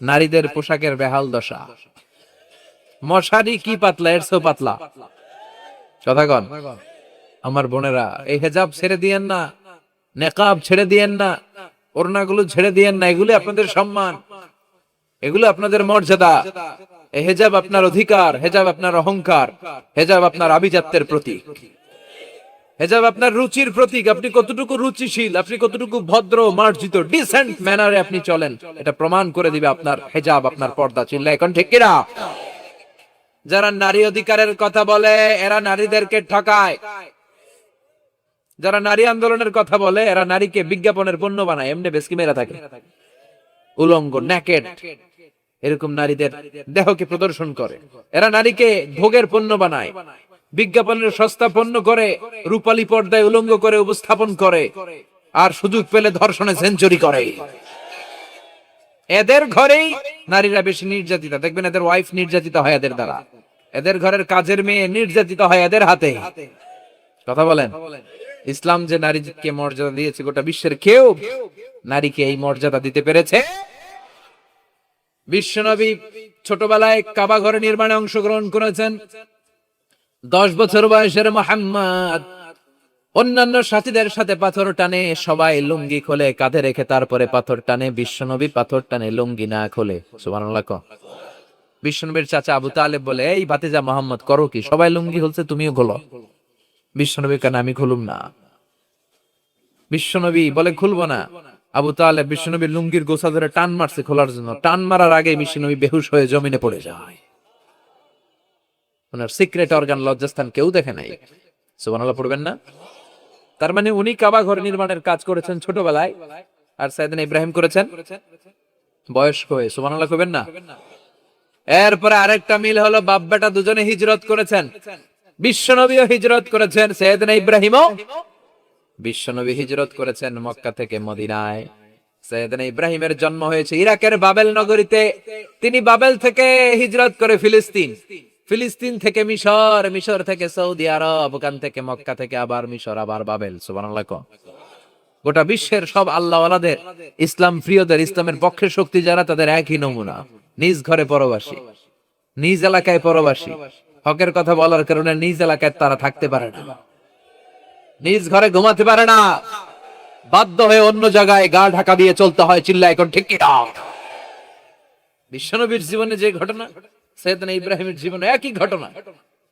নারীদের পোশাকের বেহাল দশা। মশারি কি পাতলা, এর চেয়েও পাতলা। কথা কন আমার বোনেরা, এই হেজাব ছেড়ে দিয়েন না, নেকাব ছেড়ে দিয়েন না, ওড়নাগুলো ছেড়ে দিয়েন না। এগুলো আপনাদের সম্মান, এগুলো আপনাদের মর্যাদা। এই হেজাব আপনার অধিকার, হেজাব আপনার অহংকার, হেজাব আপনার আভিজাত্যের প্রতীক, হেজাব আপনার রুচির প্রতীক। আপনি কতটুকু রুচিশীল, আপনি কতটুকু ভদ্র, মার্জিত, ডিসেন্ট ম্যানারে আপনি চলেন, এটা প্রমাণ করে দিবে আপনার হেজাব, আপনার পর্দা। চিল্লা এখন ঠিক কিনা? যারা নারী অধিকারের কথা বলে এরা নারীদেরকে ঠকায়। যারা নারী আন্দোলনের কথা বলে এরা নারীকে বিজ্ঞাপনের পণ্য বানায়, এমনি বেশকি মেরা থাকে, উলঙ্গ, নেকেড, এরকম নারীদের দেহকে প্রদর্শন করে। এরা নারীকে ভোগের পণ্য বানায়, বিজ্ঞাপনের সস্তা পণ্য করে, রূপালী পর্দায় উলঙ্গ করে উপস্থাপন করে, আর সুযোগ পেলে ধর্ষণে সেঞ্চুরি করে। এদের ঘরেই নারীরা বেশি নির্যাতিতা। দেখবেন এদের ওয়াইফ নির্যাতিত হয় এদের দ্বারা, এদের ঘরের কাজের মেয়ে নির্যাতিত হয় এদের হাতে। কথা বলেন, ইসলাম যে নারীকে মর্যাদা দিয়েছে, গোটা বিশ্বের কেউ নারীকে এই মর্যাদা দিতে পেরেছে? বিশ্বনবী ছোটবেলায় কাবা ঘর নির্মাণে অংশগ্রহণ করেছেন। 10 বছর বয়সের মুহাম্মদ অন্যান্য সাথীদের সাথে পাথর টানে, সবাই লুঙ্গি খোলে কাঁধে রেখে, তারপরে পাথর টানে। বিশ্বনবী পাথর টানে লুঙ্গি না খোলে। সুবহানাল্লাহ। বিশ্বনবীর চাচা আবু তালেব বলে, এই ভাতিজা মোহাম্মদ করো কি? সবাই লুঙ্গি খুলছে, তুমিও খোলো। বিশ্বনবী কেন? আমি খুলুম না। বিশ্বনবী বলে খুলবো না। আবু তালেব বিশ্বনবীর লুঙ্গির গোছা ধরে টান মারছে খোলার জন্য। টান মারার আগে বিশ্বনবী বেহুশ হয়ে জমিনে পড়ে যায়। ওনার সিক্রেট অর্গান, লজ্জাস্থান কেউ দেখে নাই। সুবহানাল্লাহ পড়বেন না? তার মানে উনি কাবা ঘর নির্মাণের কাজ করেছেন ছোটবেলায়, আর সাইয়েদনা ইব্রাহিম করেছেন বয়স্ক হয়ে। সুবহানাল্লাহ কইবেন না? এরপরে আরেকটা মিল হলো, বাপ বেটা দুজনে হিজরত করেছেন। বিশ্বনবীও হিজরত করেছেন, সাইয়েদনা ইব্রাহিমও। বিশ্বনবী হিজরত করেছেন মক্কা থেকে মদিনায়। সাইয়েদনা ইব্রাহিমের জন্ম হয়েছে ইরাকের বাবেল নগরীতে। তিনি বাবেল থেকে হিজরত করে ফিলিস্তিন, ফিলিস্তিন থেকে মিশর, মিশর থেকে সৌদি আরব, ওখান থেকে মক্কা থেকে আবার মিশর, আবার বাবেল। সুবহানাল্লাহ। গোটা বিশ্বের সব আল্লাহওয়ালাদের, ইসলাম প্রিয়দের, ইসলামের পক্ষে শক্তি যারা, তাদের একই নমুনা। নিজ ঘরে পরবাসী, নিজ এলাকায় পরবাসী। হকের কথা বলার কারণে নিজ এলাকায় তারা থাকতে পারে না, নিজ ঘরে ঘুমাতে পারে না, বাধ্য হয়ে অন্য জায়গায় গা ঢাকা দিয়ে চলতে হয়। চিল্লা এখন ঠিক কি না? বিশ্বনবীর জীবনে যে ঘটনা, সাইয়েদনা ইব্রাহিমের জীবনে একই ঘটনা।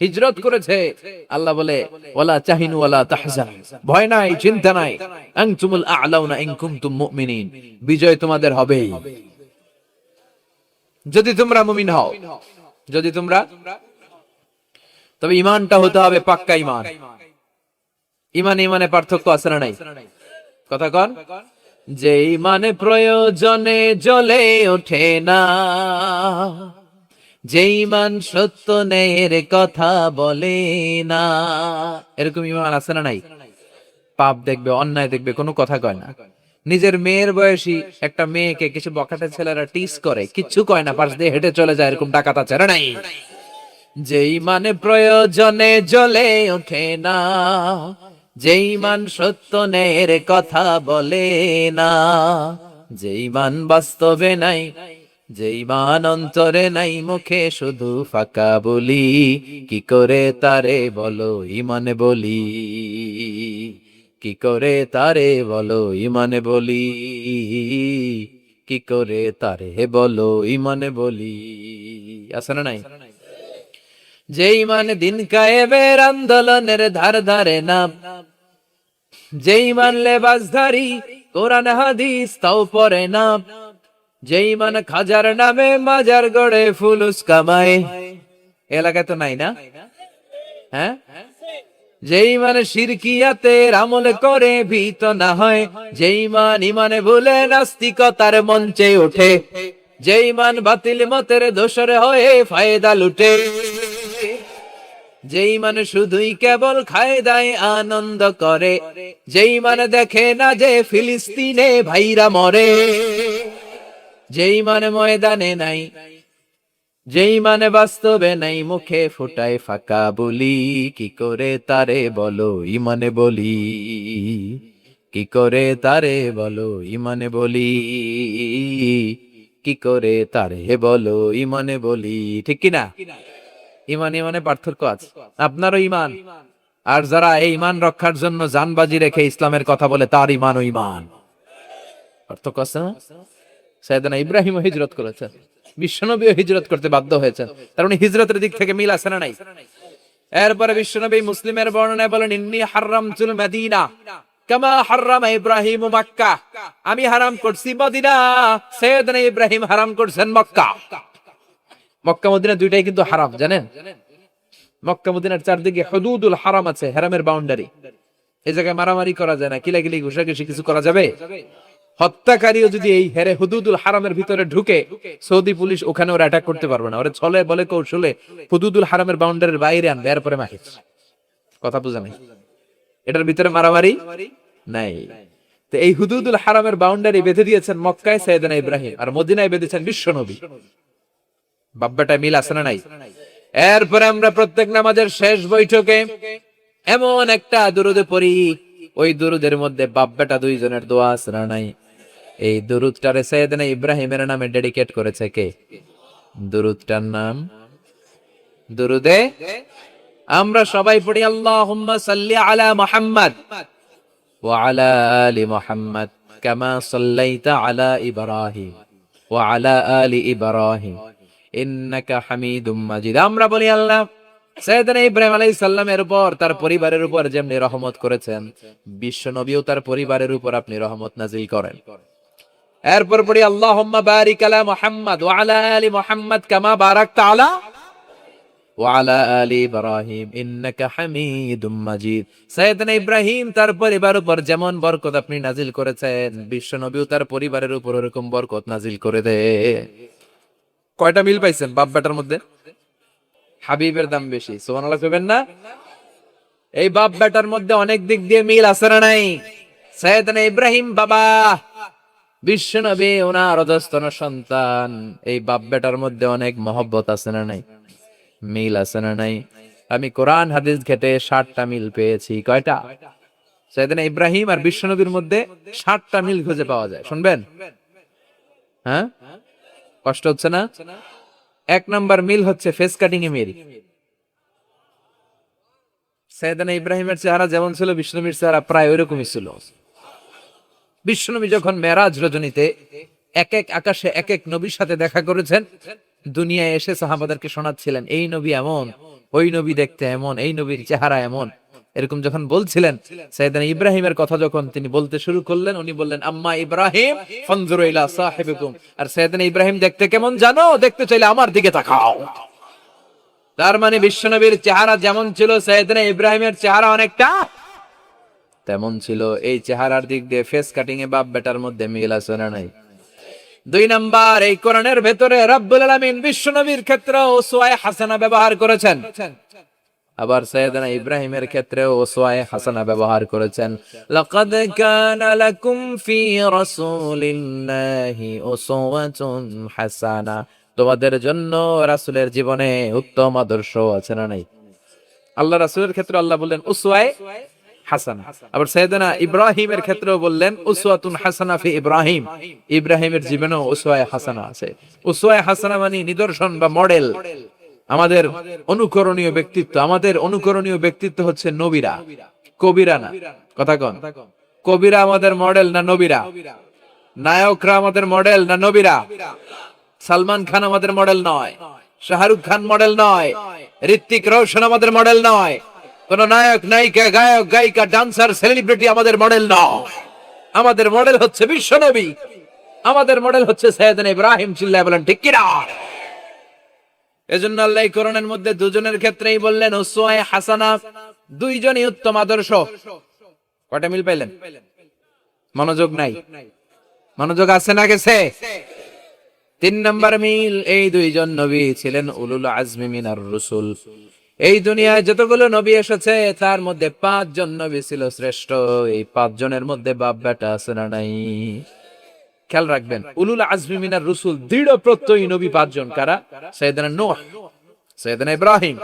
হিজরত করেছে, আল্লাহ বলে ওয়ালা তাহিনু ওয়ালা তাহজানু, ভয় নাই, চিন্তা নাই, আনতুমুল আ'লাউনা ইন কুনতুম মুমিনিন, বিজয় তোমাদের হবেই যদি তোমরা মুমিন হও। যদি তোমরা, তবে ঈমানটা হতে হবে পাক্কা ঈমান। ঈমান ঈমানে পার্থক্য আছে না নাই? কথা কন। যে ঈমানে প্রয়োজনে জ্বলে ওঠে না, যে ঈমান সত্য ন্যায়ের কথা বলে না, এরকম ঈমান আছে না নাই? পাপ দেখবে, অন্যায় দেখবে, কোনো কথা কয় না। নিজের মেয়ের বয়সী একটা মেয়েকে কিছু বখাটে ছেলেরা টিস করে, কিচ্ছু কয় না, পাশ দিয়ে হেঁটে চলে যায়, এরকম ডাকাত আছে না নাই? যে ঈমানে প্রয়োজনে জ্বলে ওঠে না, যে ঈমান সত্য ন্যায়ের কথা বলে না, যে ঈমান বাস্তবে নাই, যে ঈমান অন্তরে নাই, মুখে শুধু ফাঁকা বলি, কি করে তারে বলো ঈমানে বলি, কি করে তারে বলো ঈমানে বলি, কি করে তারে বলো ঈমানে বলি। আছে না নাই? যে ঈমান দিন কায়েমের আন্দোলনের ধার ধারে না, যে ঈমান লেবাসধারী কোরআন হাদিস তাও পড়ে না, যে ঈমান খাজার নামে মাজার গড়ে ফুলুস কামায়। এলাকায় তো নাই না? হ্যাঁ, যে ঈমান শিরকিয়াতের আমল করে ভীত না হয়, যে ঈমান ঈমানে ভুলে নাস্তিকতার মঞ্চে ওঠে, যে ঈমান বাতিল মতের দোসর হয়ে ফায়দা লুটে, যে ঈমান শুধুই কেবল খায় দায় আনন্দ করে, যে ঈমান দেখে না যে ফিলিস্তিনে ভাইরা মরে, যে ঈমান ময়দানে নাই, যে ঈমান বাস্তবে নাই, মুখে ফুটায় ফাঁকা বলি, কি করে তারে বলো ঈমানে বলি, কি করে তারে বলো ঈমানে বলি, কি করে তারে বলো ইমানে বলি, ঠিক কিনা? ইমান ইমানে পার্থক্য আছে, আপনারও ইমান, আর যারা এই ইমান রক্ষার জন্য জানবাজি রেখে ইসলামের কথা বলে তার ইমান ও ইমান, পার্থক্য আছে না? সাইয়েদনা ইব্রাহিম হিজরত করেছেন, বিশ্বনবীও হিজরত করতে বাধ্য হয়েছেন, তার মানে হিজরতের দিক থেকে মিল আছে না নাই? এরপরে বিশ্বনবী মুসলিমের বর্ণনায় বলেন, ইন্নী হারামতুল মদিনা কামা হারামা ইব্রাহিম মক্কা, আমি হারাম করছি মদিনা, সাইয়েদনা ইব্রাহিম হারাম করছেন মক্কা। মক্কা মদিনা দুইটাই কিন্তু হারাম, জানেন? মক্কা মদিনার চারদিকে হুদুদুল হারাম আছে, হারামের বাউন্ডারি। এই জায়গায় মারামারি করা যায় না, কিলাকিলি ঘুষাঘুষি কিছু করা যাবে? হত্যাকারীও যদি এই হেরে হুদুদুল হারামের ভিতরে ঢুকে, সৌদি পুলিশ ওখানে ওরা অ্যাটাক করতে পারবে না, ওরা ছলে বলে কৌশলে হুদুদুল হারামের বাউন্ডারির বাইরে আনবে, এরপরে মাকে। কথা বুঝা নাই? এটার ভিতরে মারামারি নাই। তো এই হুদুদুল হারামের বাউন্ডারি বেঁধে দিয়েছেন মক্কায় সাইয়েদনা ইব্রাহিম, আর মদিনায় বেঁধেছেন বিশ্বনবী। বাব্বাটা মিল আছে না নাই? এরপরে আমরা প্রত্যেক নামাজের শেষ বৈঠকে এমন একটা দুরুদে পড়ি, ওই দুরুদের মধ্যে বাপ বেটা দুইজনের দোয়া আছে না নাই? এই দুরুদটারে সাইয়েদনা ইব্রাহিমের নামে ডেডিকেট করেছে কে? দুরুদটার নাম দুরুদে আমরা সবাই পড়ি, আল্লাহুম্মা সাল্লি আলা মুহাম্মাদ ওয়া আলা আলি মুহাম্মাদ কামা সাল্লাইতা আলা ইব্রাহিম ওয়া আলা আলি ইব্রাহিম ইন্নাকা হামিদুম মাজিদ। আমরা বলি, আল্লাহ সাইয়েদনা ইব্রাহিম আলাইহিস সালামের উপর, তার পরিবারের উপর যেমনি রহমত করেছেন, বিশ্ব নবীও তার পরিবারের উপর আপনি রহমত নাজিল করেন। এরপর পড়ি, আল্লাহুম্মা বারিক আলা মুহাম্মাদ ওয়া আলা আলি মুহাম্মাদ কামা বারাকতা আলা ওয়া আলা আলি ইব্রাহিম ইন্নাকা হামিদুম মাজিদ। সাইয়েদনা ইব্রাহিম তার পরিবারের উপর যেমন বরকত আপনি নাজিল করেছেন, বিশ্ব নবীও তার পরিবারের উপর এরকম বরকত নাজিল করে দে। কয়টা মিল পাইছেন বাপ বেটার মধ্যে? হাবিবের দাম বেশি, সুবহানাল্লাহ কইবেন না? এই বাপ বেটার মধ্যে অনেক দিক দিয়ে মিল আছে না নাই? সাইয়েদনা ইব্রাহিম বাবা, বিশ্বনবী ওনার অধস্তন সন্তান, এই বাপ বেটার মধ্যে অনেক মহব্বত আছে না নাই? মিল আছে না নাই? আমি কোরআন হাদিস ঘেটে 60টা মিল পেয়েছি। কয়টা? সাইয়েদনা ইব্রাহিম আর বিশ্বনবীর মধ্যে 60টা মিল খুঁজে পাওয়া যায়, শুনবেন? হ্যাঁ, কষ্ট হচ্ছে না? এক নাম্বার মিল হচ্ছে ফেস কাটিং এ মিল। সাইয়েদনা ইব্রাহিমের চেহারা যেমন ছিল, বিশ্বনবীর চেহারা প্রায় ওইরকমই ছিল। বিশ্বনবী যখন মেরাজ রজনীতে এক এক আকাশে এক এক নবীর সাথে দেখা করেছেন, দুনিয়ায় এসে সাহাবাদেরকে শোনাচ্ছিলেন, এই নবী এমন, ওই নবী দেখতে এমন, এই নবীর চেহারা এমন, এরকম যখন বলছিলেন, সাইয়েদনা ইব্রাহিমের কথা যখন তিনি বলতে শুরু করলেন, উনি বললেন, আম্মা ইব্রাহিম ফানজুরু ইলা সাহিবিকুম, আর সাইয়েদনা ইব্রাহিম দেখতে কেমন জানো? দেখতে চাইলে আমার দিকে তাকাও। তার মানে বিশ্বনবীর চেহারা যেমন ছিল, সাইয়েদনা ইব্রাহিমের চেহারা অনেকটা তেমন ছিল। এই চেহারার দিক দিয়ে ফেস কাটিং এ বাপ বেটার মধ্যে মিল আছে না নাই? দুই নাম্বার, এই কোরআনের ভেতরে রব্বুল আলামিন বিশ্বনবীর ক্ষেত্রে উসওয়ায়ে হাসানা ব্যবহার করেছেন, আবার সাইয়েদনা ইব্রাহিমের ক্ষেত্রেও উসওয়ায়ে হাসানা ব্যবহার করেছেন। লাকাদ কানা লাকুম ফি রাসূলিল্লাহি উসওয়াতুন হাসানা, তোমাদের জন্য রাসূলের জীবনে উত্তম আদর্শ আছে না নাই? আল্লাহ রাসূলের ক্ষেত্রে আল্লাহ বললেন উসওয়ায়ে হাসানা, আবার সাইয়েদনা ইব্রাহিমের ক্ষেত্রেও বললেন উসওয়াতুন হাসানা ফি ইব্রাহিম, ইব্রাহিমের জীবনেও উসওয়ায়ে হাসানা আছে। উসওয়ায়ে হাসানা মানে নিদর্শন বা মডেল, আমাদের অনুকরণীয় ব্যক্তিত্ব। আমাদের অনুকরণীয় ব্যক্তিত্ব হচ্ছে নবীরা, কবিরা না। কথা কন, কবিরা আমাদের মডেল না নবীরা? নায়করা আমাদের মডেল না নবীরা? সালমান খান আমাদের মডেল নয়, শাহরুখ খান মডেল নয়, ঋত্বিক রোশন আমাদের মডেল নয়, কোন নায়ক নায়িকা গায়ক গায়িকা ডান্সার সেলিব্রিটি আমাদের মডেল নয়। আমাদের মডেল হচ্ছে বিশ্বনবী, আমাদের মডেল হচ্ছে সাইয়েদনা ইব্রাহিম। চিল্লায় বলেন ঠিক কিনা? এজন্য আল্লাহ কোরআনের মধ্যে দুজনের ক্ষেত্রেই বললেন উসওয়ায়ে হাসানা, দুইজনই উত্তম আদর্শ। কয়টা মিল পাইলেন? মনোযোগ নাই? মনোযোগ আছে না গেছে? 3 নাম্বার মিল, এই দুইজন নবী ছিলেন উলুল আজমি মিনার রাসূল। এই দুনিয়ায় যতগুলো নবী এসেছে তার মধ্যে 5 জন নবী ছিল শ্রেষ্ঠ। এই 5 জনের মধ্যে বাপ বেটা আছে না নাই? খেয়াল রাখবেন, উলুল আজমি মিনার রাসূল দৃঢ় প্রত্যয়ী নবী 5 জন। কারা? সাইয়েদনা নূহ, সাইয়েদনা ইব্রাহিম,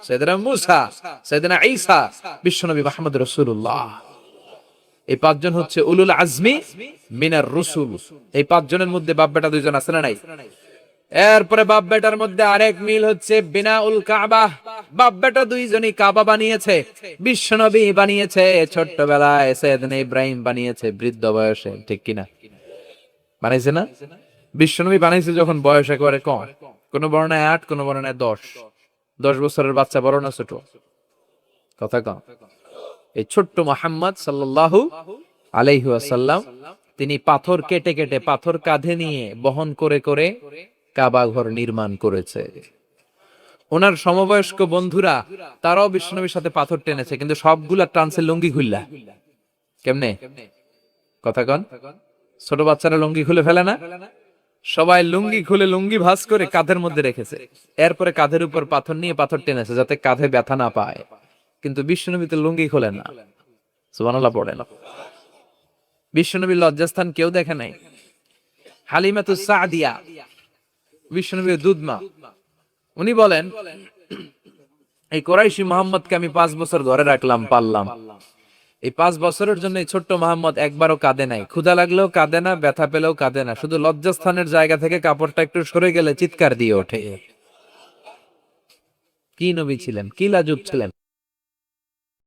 সাইয়েদনা মূসা, সাইয়েদনা ঈসা, বিশ্বনবী মুহাম্মদ রাসূলুল্লাহ। এই পাঁচজন হচ্ছে উলুল আজমি মিনার রুসুল। এই পাঁচজনের মধ্যে বাপ বেটা দুইজন আছে না নাই? এরপরে বাপ বেটার মধ্যে আরেক মিল হচ্ছে বিনাউল কাবা। বাপ বেটা দুইজনই কাবা বানিয়েছে, বিশ্বনবী বানিয়েছে ছোট্টবেলায়, সাইয়েদনা ইব্রাহিম বানিয়েছে বৃদ্ধ বয়সে, ঠিক কিনা? বানাইছে না? বিশ্বনবী বানাইছে যখন বয়স একেবারে কম, কোন বর্ণায় 8, কোন বর্ণায় 10। 10 বছরের বাচ্চা, বড় না ছোট? কথা কম। এই ছোট্ট মুহাম্মদ সাল্লাল্লাহু আলাইহি ওয়াসাল্লাম তিনি পাথর কেটে কেটে, পাথর কাঁধে নিয়ে বহন করে করে কাবা ঘর নির্মাণ করেছে। ওনার সমবয়স্ক বন্ধুরা তারাও বিশ্বনবীর সাথে পাথর টেনেছে, কিন্তু সবগুলা টানছে লুঙ্গি খুললা। কেমনে? কথা কন। ছোট বাচ্চারা লুঙ্গি খুলে ফেলে না? সবাই লুঙ্গি খুলে লুঙ্গি ভাঁজ করে কাঁধের মধ্যে রেখেছে। এরপরে কাঁধের উপর পাথর নিয়ে পাথর টেনেছে যাতে কাঁধে ব্যথা না পায়। কিন্তু বিশ্বনবী তো লুঙ্গি খোলেন না। সুবহানাল্লাহ পড়েন। বিশ্বনবীর লজ্জাস্থান কেউ দেখে নাই। হালিমাতুস সাদিয়া, বিশ্বনবীর দুধমা, উনি বলেন, এই কোরাইশি মুহাম্মদকে আমি 5 বছর ঘরে রাখলাম, পাললাম। এই 5 বছরের জন্য এই ছোট্ট মুহাম্মদ একবারও কাঁদে নাই। ক্ষুধা লাগলেও কাঁদে না, ব্যথা পেলেও কাঁদে না। শুধু লজ্জাস্থানের জায়গা থেকে কাপড়টা একটু সরে গেলে চিৎকার দিয়ে ওঠে। কি নবী ছিলেন, কি লাজুক ছিলেন।